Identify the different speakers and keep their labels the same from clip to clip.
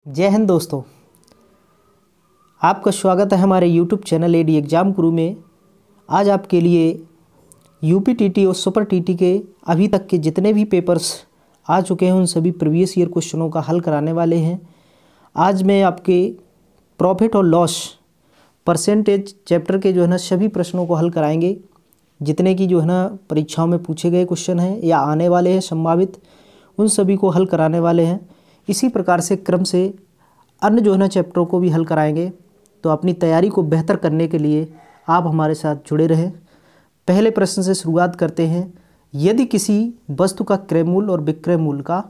Speaker 1: जय हिंद दोस्तों, आपका स्वागत है हमारे YouTube चैनल एडी एग्ज़ाम गुरु में। आज आपके लिए यूपी और सुपर टीटी के अभी तक के जितने भी पेपर्स आ चुके हैं उन सभी प्रीवियस ईयर क्वेश्चनों का हल कराने वाले हैं। आज मैं आपके प्रॉफिट और लॉस परसेंटेज चैप्टर के जो है ना सभी प्रश्नों को हल कराएंगे। जितने की जो है ना परीक्षाओं में पूछे गए क्वेश्चन हैं या आने वाले हैं संभावित, उन सभी को हल कराने वाले हैं। इसी प्रकार से क्रम से अन्य जो है ना चैप्टरों को भी हल कराएंगे। तो अपनी तैयारी को बेहतर करने के लिए आप हमारे साथ जुड़े रहें। पहले प्रश्न से शुरुआत करते हैं। यदि किसी वस्तु का क्रय मूल्य और विक्रय मूल्य का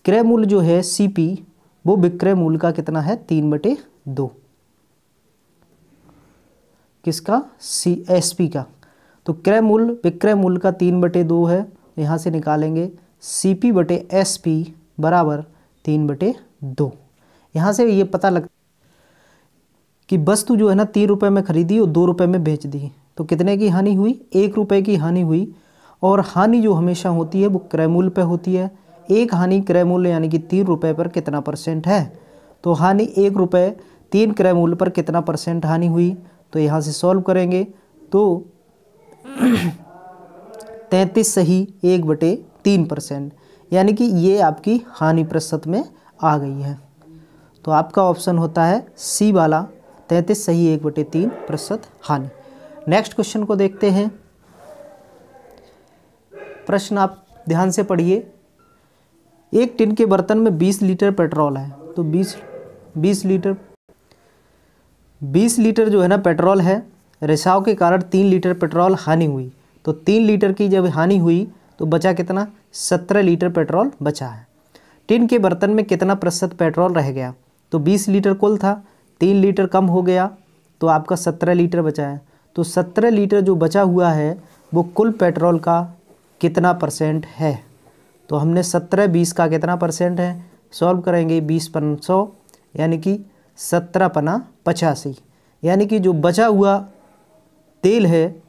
Speaker 1: क्रय मूल्य जो है CP वो विक्रय मूल्य का कितना है 3/2, किसका SP का। तो क्रय मूल्य विक्रय मूल्य का 3/2 है, यहाँ से निकालेंगे CP/SP बराबर 3/2। यहाँ से ये पता लगता कि वस्तु जो है ना 3 रुपये में खरीदी और 2 रुपये में बेच दी, तो कितने की हानि हुई, 1 रुपये की हानि हुई। और हानि जो हमेशा होती है वो क्रय मूल्य पे होती है। एक हानि क्रय मूल्य यानी कि 3 रुपये पर कितना परसेंट है, तो हानि 1 रुपये 3 क्रय मूल्य पर कितना परसेंट हानि हुई। तो यहाँ से सॉल्व करेंगे तो 33 सही 1/3%, यानी कि ये आपकी हानि प्रतिशत में आ गई है। तो आपका ऑप्शन होता है C वाला, 33 सही 1/3% हानि। नेक्स्ट क्वेश्चन को देखते हैं। प्रश्न आप ध्यान से पढ़िए। एक टिन के बर्तन में 20 लीटर पेट्रोल है, तो 20 लीटर जो है ना पेट्रोल है। रिसाव के कारण 3 लीटर पेट्रोल हानि हुई, तो 3 लीटर की जब हानि हुई तो बचा कितना, 17 लीटर पेट्रोल बचा है। टिन के बर्तन में कितना प्रतिशत पेट्रोल रह गया, तो 20 लीटर कुल था, 3 लीटर कम हो गया तो आपका 17 लीटर बचा है। तो 17 लीटर जो बचा हुआ है वो कुल पेट्रोल का कितना परसेंट है। तो हमने 17/20 का कितना परसेंट है, सॉल्व करेंगे 20/100 यानी कि 17×85, यानी कि जो बचा हुआ तेल है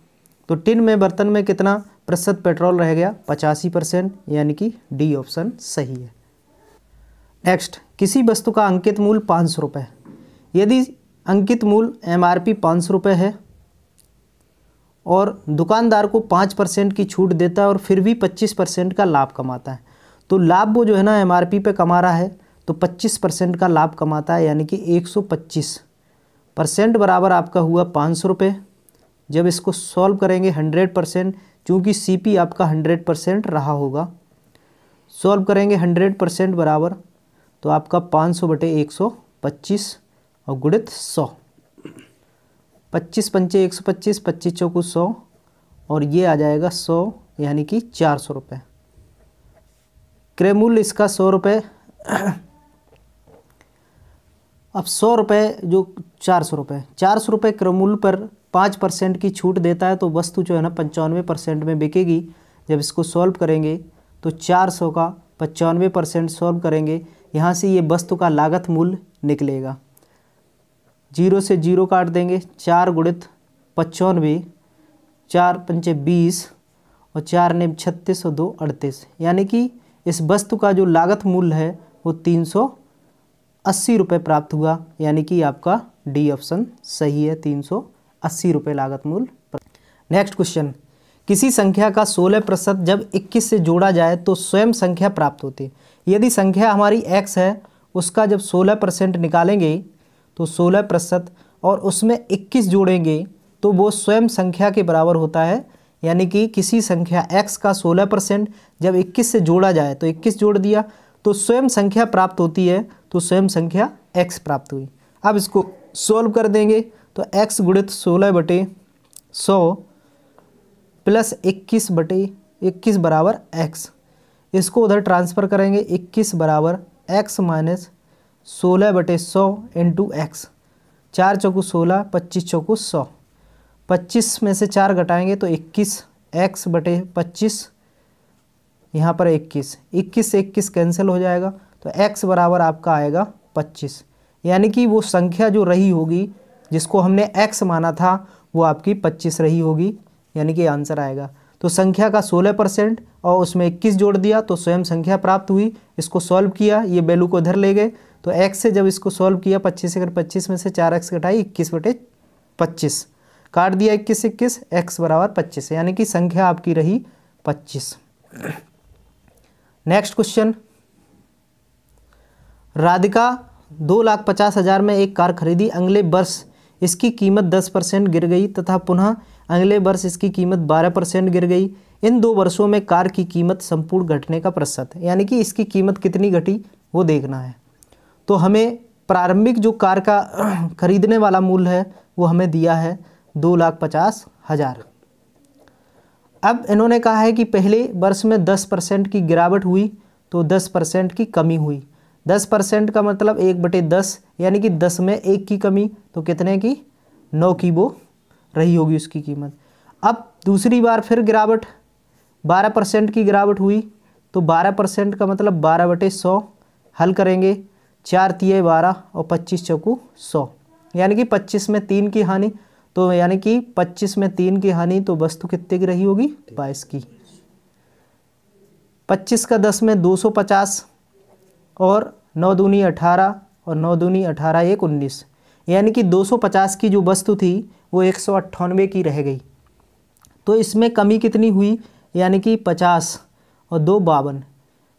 Speaker 1: तो टिन में बर्तन में कितना प्रतिशत पेट्रोल रह गया, 85%, यानी कि डी ऑप्शन सही है। नेक्स्ट, किसी वस्तु का अंकित मूल्य 500 रुपये। यदि अंकित मूल्य MRP 500 रुपये है और दुकानदार को 5% की छूट देता है और फिर भी 25% का लाभ कमाता है, तो लाभ वो जो है ना MRP पे कमा रहा है तो 25% का लाभ कमाता है, यानी कि 125% बराबर आपका हुआ 500 रुपये। जब इसको सॉल्व करेंगे 100%, चूँकि CP आपका 100% रहा होगा, सॉल्व करेंगे 100% बराबर तो आपका 500/125 और गुणित 100, 25 पंचे 125, 25 चौको 100 और ये आ जाएगा 100, यानी कि 400 रुपये। क्रय मूल्य इसका 100 रुपये। अब 100 रुपये जो 400 रुपये क्रय मूल्य पर 5% की छूट देता है, तो वस्तु जो है ना 95% में बिकेगी। जब इसको सॉल्व करेंगे तो 400 का 95% सॉल्व करेंगे, यहाँ से ये वस्तु का लागत मूल्य निकलेगा। 0 से 0 काट देंगे, 4 गुणित 95, 4 पंचे 20 और 4 ने 36 और 2 38, यानी कि इस वस्तु का जो लागत मूल्य है वो 380 रुपये प्राप्त हुआ, यानी कि आपका डी ऑप्शन सही है, 380 रुपये लागत मूल्य। नेक्स्ट क्वेश्चन, किसी संख्या का 16% जब 21 से जोड़ा जाए तो स्वयं संख्या प्राप्त होती है। यदि संख्या हमारी x है, उसका जब 16% निकालेंगे तो 16% और उसमें 21 जोड़ेंगे तो वो स्वयं संख्या के बराबर होता है। यानी कि किसी संख्या x का 16% जब 21 से जोड़ा जाए तो 21 जोड़ दिया तो स्वयं संख्या प्राप्त होती है, तो स्वयं संख्या x प्राप्त हुई। अब इसको सॉल्व कर देंगे तो x गुणित 16/100 प्लस 21/21 बराबर x। इसको उधर ट्रांसफ़र करेंगे, 21 बराबर x माइनस 16/100 इंटू x। 4 चौको 16, 25 चौको 100, 25 में से 4 घटाएंगे तो 21 x/25, यहाँ पर 21 से 21 कैंसिल हो जाएगा तो x बराबर आपका आएगा 25, यानी कि वो संख्या जो रही होगी जिसको हमने x माना था वो आपकी 25 रही होगी, यानी कि आंसर आएगा। तो संख्या का 16% और उसमें 21 जोड़ दिया तो स्वयं संख्या प्राप्त हुई। इसको सॉल्व किया, ये वैल्यू को इधर ले गए तो x से जब इसको सॉल्व किया 25 अगर 25 में से 4x घटाई 21/25 काट दिया 21 x बराबर 25 यानी कि संख्या आपकी रही 25। नेक्स्ट क्वेश्चन, राधिका 2,50,000 में एक कार खरीदी, अगले वर्ष इसकी कीमत 10% गिर गई तथा पुनः अगले वर्ष इसकी कीमत 12% गिर गई। इन 2 वर्षों में कार की कीमत संपूर्ण घटने का प्रतिशत, यानी कि इसकी कीमत कितनी घटी वो देखना है। तो हमें प्रारंभिक जो कार का खरीदने वाला मूल्य है वो हमें दिया है 2,50,000। अब इन्होंने कहा है कि पहले वर्ष में 10% की गिरावट हुई तो 10% की कमी हुई। 10% का मतलब 1/10 यानी कि 10 में 1 की कमी, तो कितने की 9 की वो रही होगी उसकी कीमत। अब दूसरी बार फिर गिरावट 12% की गिरावट हुई तो 12% का मतलब 12/100 हल करेंगे, 4 तिये 12 और 25 चौकू 100 यानी कि 25 में 3 की हानि, तो यानी कि 25 में 3 की हानि तो वस्तु कितने की रही होगी 22 की। 25 का 10 में 250 और 9 दूनी 18 और 9 दूनी 18 1 19 यानी कि 250 की जो वस्तु थी वो 198 की रह गई। तो इसमें कमी कितनी हुई, यानी कि 50 और 2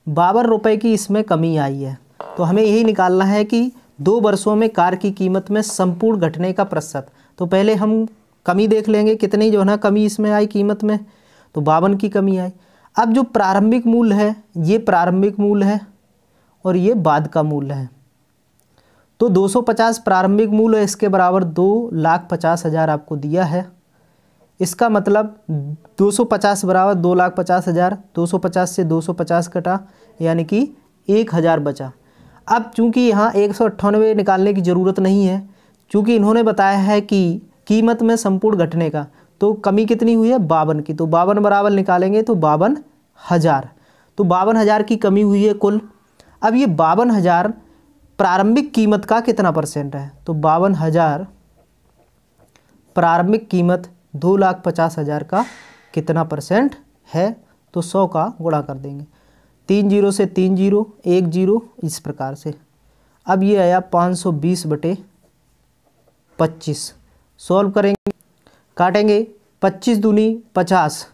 Speaker 1: 52 रुपये की इसमें कमी आई है। तो हमें यही निकालना है कि 2 वर्षों में कार की कीमत में संपूर्ण घटने का प्रतिशत। तो पहले हम कमी देख लेंगे कितनी जो है ना कमी इसमें आई कीमत में, तो 52 की कमी आई। अब जो प्रारंभिक मूल्य है ये प्रारंभिक मूल्य है और ये बाद का मूल्य है। तो 250 प्रारंभिक मूल्य है, इसके बराबर 2,50,000 आपको दिया है। इसका मतलब 250 बराबर 2,50,000, 250 से 250 कटा यानी कि 1,000 बचा। अब चूंकि यहाँ 198 निकालने की ज़रूरत नहीं है, चूंकि इन्होंने बताया है कि कीमत में संपूर्ण घटने का, तो कमी कितनी हुई है 52 की, तो 52 बराबर निकालेंगे तो 52,000, तो 52,000 की कमी हुई है कुल। अब ये 52,000 प्रारंभिक कीमत का कितना परसेंट है, तो 52,000 प्रारंभिक कीमत 2,50,000 का कितना परसेंट है, तो 100 का गुणा कर देंगे, 3 0 से 3 0 1 0 इस प्रकार से। अब ये आया 520/25, सॉल्व करेंगे काटेंगे 25 दूनी 50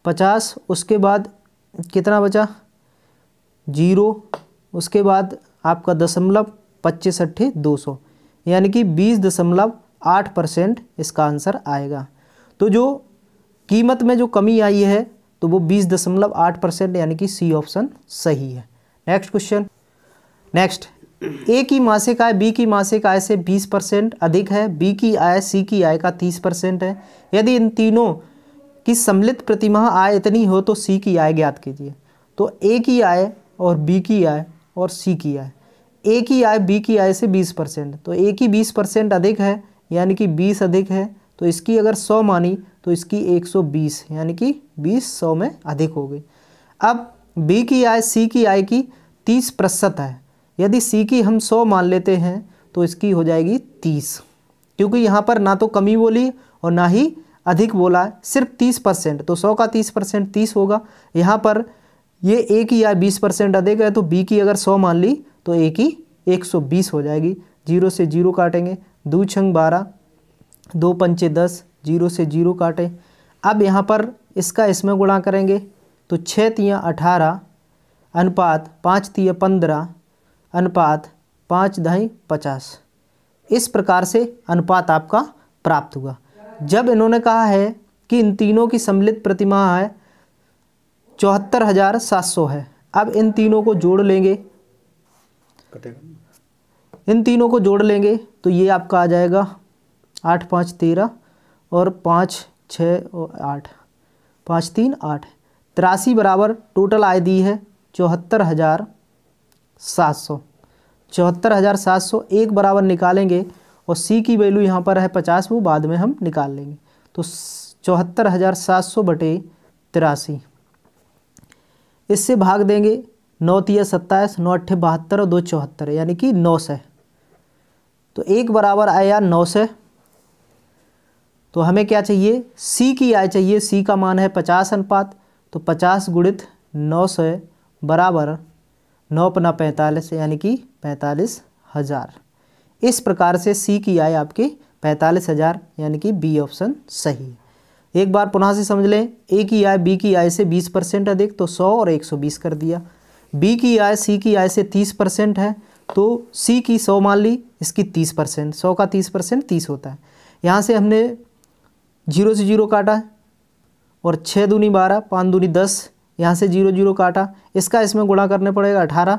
Speaker 1: 50, उसके बाद कितना बचा 0, उसके बाद आपका दशमलव 25 अट्ठे 200 यानी कि 20.8% इसका आंसर आएगा। तो जो कीमत में जो कमी आई है तो वो 20.8% यानी कि सी ऑप्शन सही है। नेक्स्ट क्वेश्चन, नेक्स्ट, ए की मासिक आय बी की मासिक आय से 20% अधिक है, बी की आय सी की आय का 30% है। यदि इन तीनों की सम्मिलित प्रतिमाह आय इतनी हो तो सी की आय ज्ञात कीजिए। तो ए की आय और बी की आय और सी की आय, ए की आय बी की आय से 20%, तो ए की 20% अधिक है यानी कि 20 अधिक है, तो इसकी अगर 100 मानी तो इसकी 120 यानी कि 20 100 में अधिक हो गई। अब बी की आय सी की आय की 30% है, यदि सी की हम 100 मान लेते हैं तो इसकी हो जाएगी 30, क्योंकि यहाँ पर ना तो कमी बोली और ना ही अधिक बोला है, सिर्फ 30%, तो 100 का 30% 30 होगा। यहाँ पर ये ए की आय 20% अधिक है, तो बी की अगर 100 मान ली तो ए की 120 हो जाएगी। 0 से 0 काटेंगे, 2 छंग 12 2 पंचे 10, 0 से 0 काटे। अब यहाँ पर इसका इसमें गुणा करेंगे तो 6 तियाँ 18 अनुपात 5 तियाँ 15 अनुपात 5 दही 50, इस प्रकार से अनुपात आपका प्राप्त हुआ। जब इन्होंने कहा है कि इन तीनों की सम्मिलित प्रतिमाह है 74,700 है, अब इन तीनों को जोड़ लेंगे, इन तीनों को जोड़ लेंगे तो ये आपका आ जाएगा 8 5 13 और 5 6 और 8 5 3 8 83 बराबर टोटल आय दी है 74,700। 74,700 एक बराबर निकालेंगे और सी की वैल्यू यहाँ पर है 50, वो बाद में हम निकाल लेंगे। तो 74,700/83, इससे भाग देंगे, 9 तिया 27 9 अट्ठे 72 और 2 74 यानी कि 900, तो एक बराबर आया 900। तो हमें क्या चाहिए, सी की आय चाहिए, सी का मान है 50 अनुपात, तो 50 गुणित 900 बराबर 9 पना 45 यानी कि 45 45,000। इस प्रकार से सी की आय आपकी 45,000 यानी कि बी ऑप्शन सही है। एक बार पुनः से समझ लें, ए की आय बी की आय से 20% अधिक तो 100 और 120 कर दिया। बी की आय सी की आय से 30% है तो सी की 100 मान ली, इसकी 30%, 100 का 30% 30 होता है। यहाँ से हमने 0 से 0 काटा और 6 दूनी 12, 5 दूनी 10, यहाँ से 0 0 काटा, इसका इसमें गुणा करने पड़ेगा 18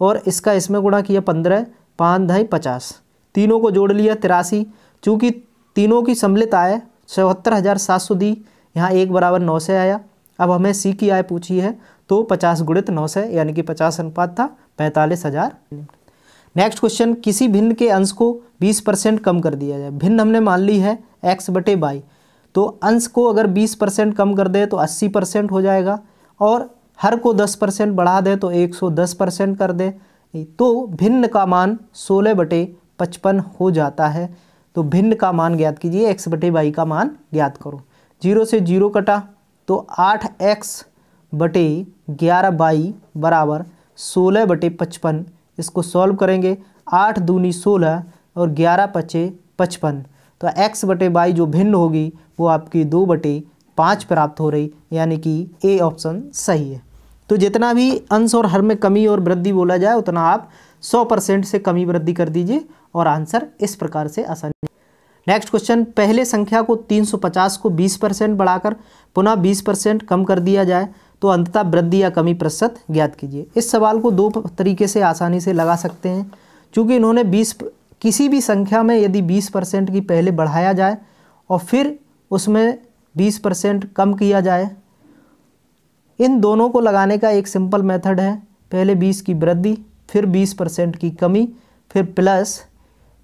Speaker 1: और इसका इसमें गुणा किया 15, 5 ढाई 50, तीनों को जोड़ लिया 83। चूँकि तीनों की सम्मिलित आय 74,700 दी, यहाँ 1 बराबर 9 से आया। अब हमें सी की आय पूछी है तो 50 गुणित 9 से यानी कि 50 अनुपात था 45,000। नेक्स्ट क्वेश्चन, किसी भिन्न के अंश को 20% कम कर दिया जाए। भिन्न हमने मान ली है x/y, तो अंश को अगर 20% कम कर दे तो 80% हो जाएगा और हर को 10% बढ़ा दे तो 110% कर दे तो भिन्न का मान 16/55 हो जाता है। तो भिन्न का मान ज्ञात कीजिए, x/y का मान ज्ञात करो। 0 से 0 कटा तो 8x/11y बराबर 16/55। इसको सॉल्व करेंगे, 8 दूनी 16 और 11 पचे 55, तो x/y जो भिन्न होगी वो आपकी 2/5 प्राप्त हो रही, यानी कि ए ऑप्शन सही है। तो जितना भी अंश और हर में कमी और वृद्धि बोला जाए उतना आप 100% से कमी वृद्धि कर दीजिए और आंसर इस प्रकार से आसानी। नेक्स्ट क्वेश्चन, पहले संख्या को 350 को 20% बढ़ाकर पुनः 20% कम कर दिया जाए तो अंततः वृद्धि या कमी प्रतिशत ज्ञात कीजिए। इस सवाल को दो तरीके से आसानी से लगा सकते हैं। चूँकि इन्होंने किसी भी संख्या में यदि 20% की पहले बढ़ाया जाए और फिर उसमें 20% कम किया जाए, इन दोनों को लगाने का एक सिंपल मेथड है। पहले 20 की वृद्धि, फिर 20% की कमी, फिर प्लस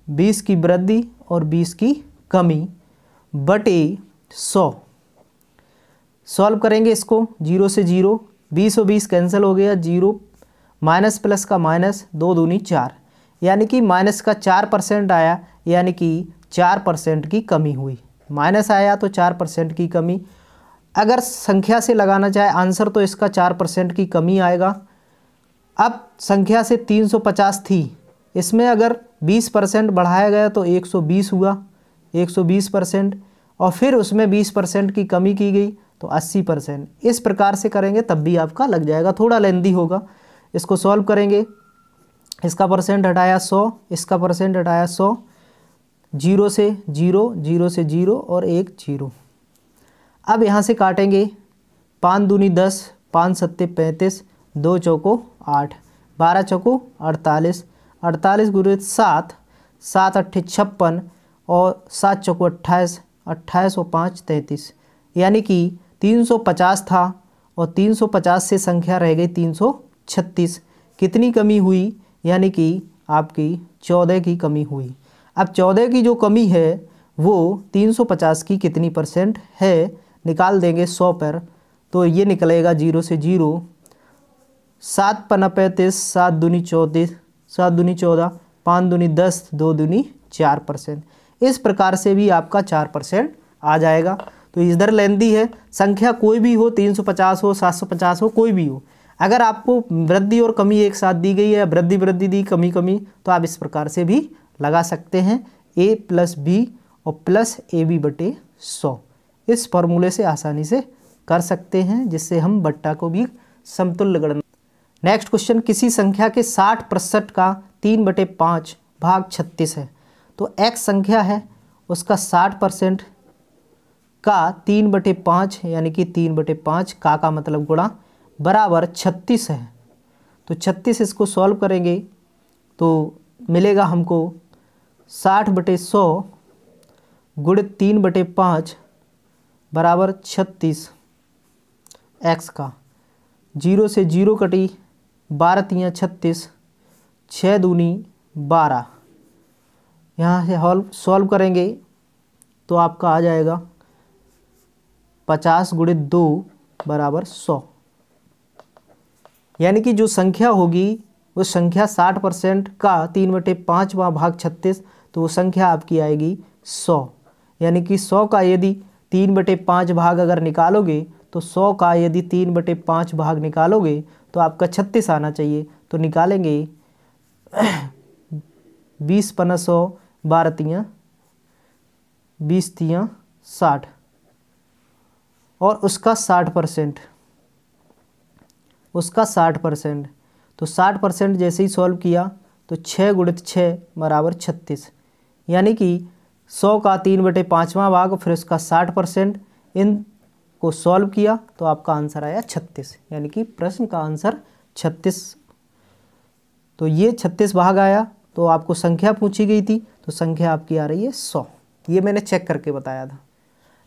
Speaker 1: 20 की वृद्धि और 20 की कमी बटे 100। सॉल्व करेंगे इसको, 0 से 0, 20 और 20 कैंसिल हो गया, 0 माइनस प्लस का माइनस, 2 दूनी 4, यानी कि माइनस का 4% आया, यानी कि 4% की कमी हुई। माइनस आया तो 4% की कमी। अगर संख्या से लगाना चाहे आंसर तो इसका 4% की कमी आएगा। अब संख्या से 350 थी, इसमें अगर 20% बढ़ाया गया तो 120 हुआ, 120%, और फिर उसमें 20% की कमी की गई तो 80%। इस प्रकार से करेंगे तब भी आपका लग जाएगा, थोड़ा लेंदी होगा। इसको सॉल्व करेंगे, इसका परसेंट हटाया 100, इसका परसेंट हटाया 100, 0 से 0, 0 से 0 और 1 0। अब यहाँ से काटेंगे, 5 दूनी 10, 5 सत्ते 35, 2 चौको 8, 12 चौको 48, 48 गुणित 7, 7 अट्ठे 56 और 7 चौको 28, 28 और 5 33, यानी कि 350 था और 350 से संख्या रह गई 336। कितनी कमी हुई? यानी कि आपकी 14 की कमी हुई। अब 14 की जो कमी है वो 350 की कितनी परसेंट है, निकाल देंगे 100 पर, तो ये निकलेगा 0 से 0, 7 पन्ना 35, 7 दूनी 34, 7 दूनी 14, 5 दूनी 10, 2 दूनी 4%। इस प्रकार से भी आपका 4% आ जाएगा। तो इधर लेंदी है, संख्या कोई भी हो, 350 हो, 750 हो, कोई भी हो, अगर आपको वृद्धि और कमी एक साथ दी गई है, वृद्धि वृद्धि दी, कमी कमी, तो आप इस प्रकार से भी लगा सकते हैं, a प्लस बी और प्लस AB बटे 100। इस फॉर्मूले से आसानी से कर सकते हैं, जिससे हम बट्टा को भी समतुल्य गणना। नेक्स्ट क्वेश्चन, किसी संख्या के 60% का 3/5 भाग 36 है। तो x संख्या है, उसका 60% का 3/5 यानी कि 3/5 का मतलब गुणा बराबर 36 है। तो 36 इसको सॉल्व करेंगे तो मिलेगा हमको 60/100 गुणित 3/5 बराबर 36 x का। 0 से 0 कटी, 12 तियाँ 36, 6 दूनी 12। यहाँ से सॉल्व करेंगे तो आपका आ जाएगा 50 गुणित 2 बराबर 100। यानी कि जो संख्या होगी वो संख्या 60% का 3/5 भाग 36, तो वो संख्या आपकी आएगी 100। यानी कि 100 का यदि 3/5 भाग अगर निकालोगे तो 100 का यदि 3/5 भाग निकालोगे तो आपका 36 आना चाहिए। तो निकालेंगे 20 पना 100, 12 तियाँ 20 तियाँ 60 और उसका 60%, उसका 60%। तो 60% जैसे ही सॉल्व किया तो 6 गुणित 6 बराबर 36, यानी कि 100 का 3/5वां भाग फिर उसका 60%, इन को सॉल्व किया तो आपका आंसर आया 36, यानी कि प्रश्न का आंसर 36। तो ये 36 भाग आया। तो आपको संख्या पूछी गई थी, तो संख्या आपकी आ रही है 100। ये मैंने चेक करके बताया था।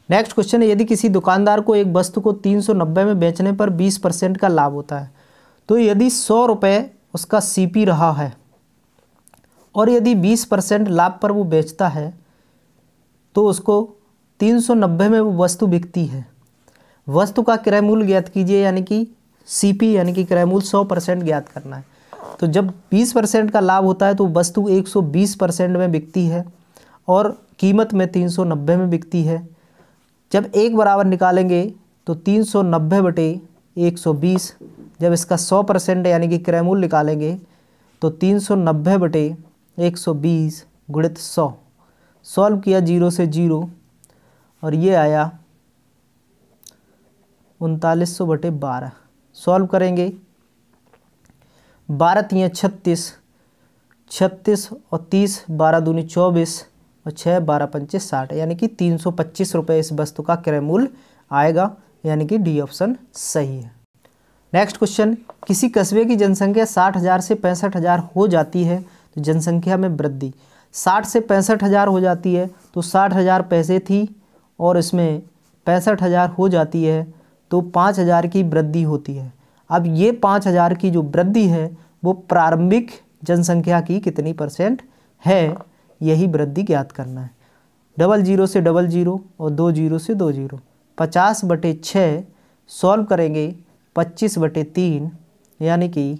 Speaker 1: नेक्स्ट क्वेश्चन है, यदि किसी दुकानदार को एक वस्तु को 390 में बेचने पर 20% का लाभ होता है, तो यदि 100 रुपये उसका CP रहा है और यदि 20% लाभ पर वो बेचता है तो उसको 390 में वो वस्तु बिकती है। वस्तु का क्रय मूल्य ज्ञात कीजिए, यानी कि CP यानी कि क्रय मूल्य 100% ज्ञात करना है। तो जब 20% का लाभ होता है तो वस्तु 120% में बिकती है और कीमत में 390 में बिकती है। जब एक बराबर निकालेंगे तो 390/120, जब इसका 100% यानी कि क्रय मूल्य निकालेंगे तो 390/120 गुणित 100, सॉल्व किया 0 से 0 और ये आया 3900/12। सॉल्व करेंगे 12 तियाँ 36, 36 और 30, 12 दूनी 24 और 6 12 पंचे 60, यानी कि 325 रुपये इस वस्तु का क्रय मूल्य आएगा, यानी कि डी ऑप्शन सही है। नेक्स्ट क्वेश्चन, किसी कस्बे की जनसंख्या 60,000 से 65,000 हो जाती है तो जनसंख्या में वृद्धि 60 से 65,000 हो जाती है, तो 60,000 पैसे थी और इसमें 65,000 हो जाती है तो 5,000 की वृद्धि होती है। अब ये 5,000 की जो वृद्धि है वो प्रारंभिक जनसंख्या की कितनी % है, यही वृद्धि ज्ञात करना है। 00 से 00 और 20 से 20, 50/6 सॉल्व करेंगे 25/3, यानी कि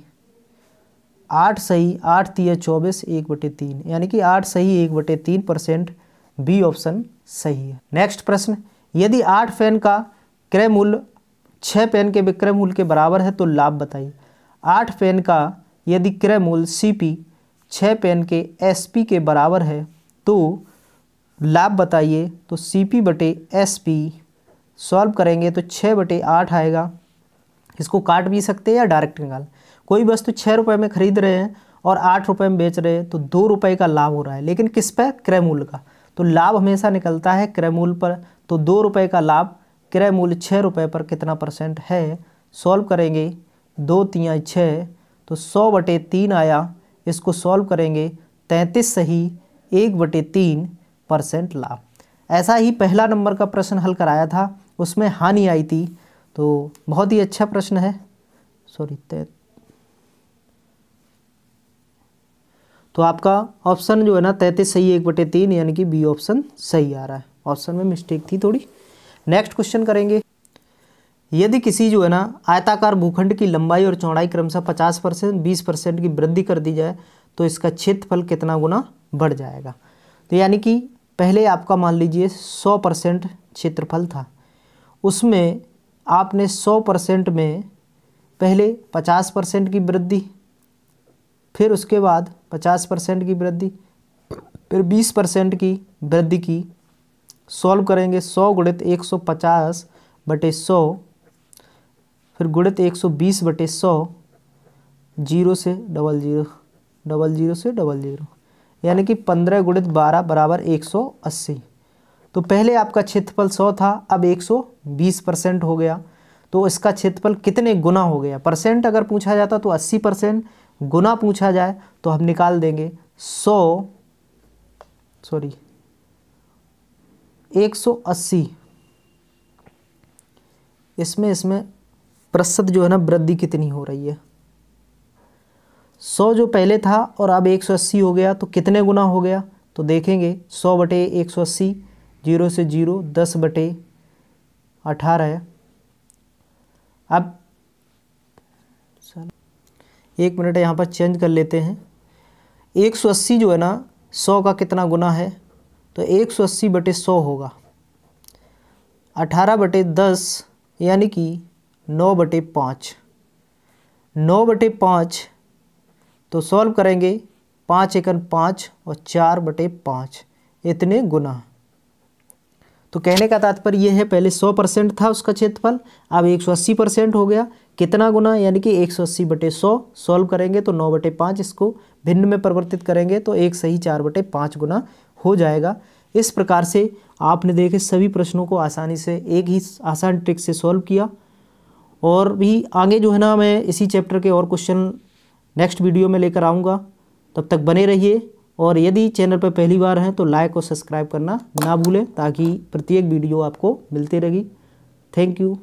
Speaker 1: 8 सही 8 तिया 24, 1/3, यानी कि 8 सही 1/3%, बी ऑप्शन सही है। नेक्स्ट प्रश्न, यदि 8 पेन का क्रय मूल्य 6 पेन के विक्रय मूल्य के बराबर है तो लाभ बताइए। 8 पेन का यदि क्रय मूल्य CP 6 पेन के SP के बराबर है तो लाभ बताइए। तो CP/SP सॉल्व करेंगे तो 6/8 आएगा। इसको काट भी सकते हैं या डायरेक्ट निकाल। कोई वस्तु 6 रुपये में खरीद रहे हैं और 8 रुपये में बेच रहे हैं तो 2 रुपये का लाभ हो रहा है, लेकिन किस पे? क्रय मूल्य का। तो लाभ हमेशा निकलता है क्रय मूल्य पर। तो 2 रुपये का लाभ क्रय मूल्य 6 रुपये पर कितना % है, सॉल्व करेंगे 2 तियाँ 6 तो 100/3 आया। इसको सॉल्व करेंगे 33 सही 1/3% लाभ। ऐसा ही पहला नंबर का प्रश्न हल कराया था, उसमें हानि आई थी, तो बहुत ही अच्छा प्रश्न है। सॉरी, तो आपका ऑप्शन जो है ना 33 सही 1/3, यानी कि बी ऑप्शन सही आ रहा है। ऑप्शन में मिस्टेक थी थोड़ी। नेक्स्ट क्वेश्चन करेंगे, यदि किसी जो है ना आयताकार भूखंड की लंबाई और चौड़ाई क्रमशः 50%, 20% की वृद्धि कर दी जाए तो इसका क्षेत्रफल कितना गुना बढ़ जाएगा। तो यानी कि पहले आपका मान लीजिए 100% क्षेत्रफल था, उसमें आपने 100% में पहले 50% की वृद्धि, फिर उसके बाद 50% की वृद्धि, फिर 20% की वृद्धि की। सॉल्व करेंगे 100 गुणित 150/100, फिर गुणित 120/100, 0 से 00, 00 से 00, यानी कि 15 गुणित 12 बराबर 180। तो पहले आपका क्षेत्रफल 100 था, अब 120% हो गया, तो इसका क्षेत्रफल कितने गुना हो गया। परसेंट अगर पूछा जाता तो 80%, गुना पूछा जाए तो हम निकाल देंगे 180। इसमें प्रतिशत जो है ना वृद्धि कितनी हो रही है। 100 जो पहले था और अब 180 हो गया, तो कितने गुना हो गया। तो देखेंगे 100/180, 0 से 0, 10/18 है। अब 1 मिनट यहाँ पर चेंज कर लेते हैं। 180 जो है ना 100 का कितना गुना है, तो 180/100 होगा 18/10, यानी कि 9/5। 9/5 तो सॉल्व करेंगे 5 एकन 5 और 4/5 इतने गुना। तो कहने का तात्पर्य यह है, पहले 100% था उसका क्षेत्रफल, अब 180% हो गया। कितना गुना, यानी कि 180/100। सॉल्व करेंगे तो 9/5, इसको भिन्न में परिवर्तित करेंगे तो 1 सही 4/5 गुना हो जाएगा। इस प्रकार से आपने देखे सभी प्रश्नों को आसानी से एक ही आसान ट्रिक से सॉल्व किया। और भी आगे जो है ना, मैं इसी चैप्टर के और क्वेश्चन नेक्स्ट वीडियो में लेकर आऊँगा। तब तक बने रहिए, और यदि चैनल पर पहली बार हैं तो लाइक और सब्सक्राइब करना ना भूलें, ताकि प्रत्येक वीडियो आपको मिलती रहेगी। Thank you.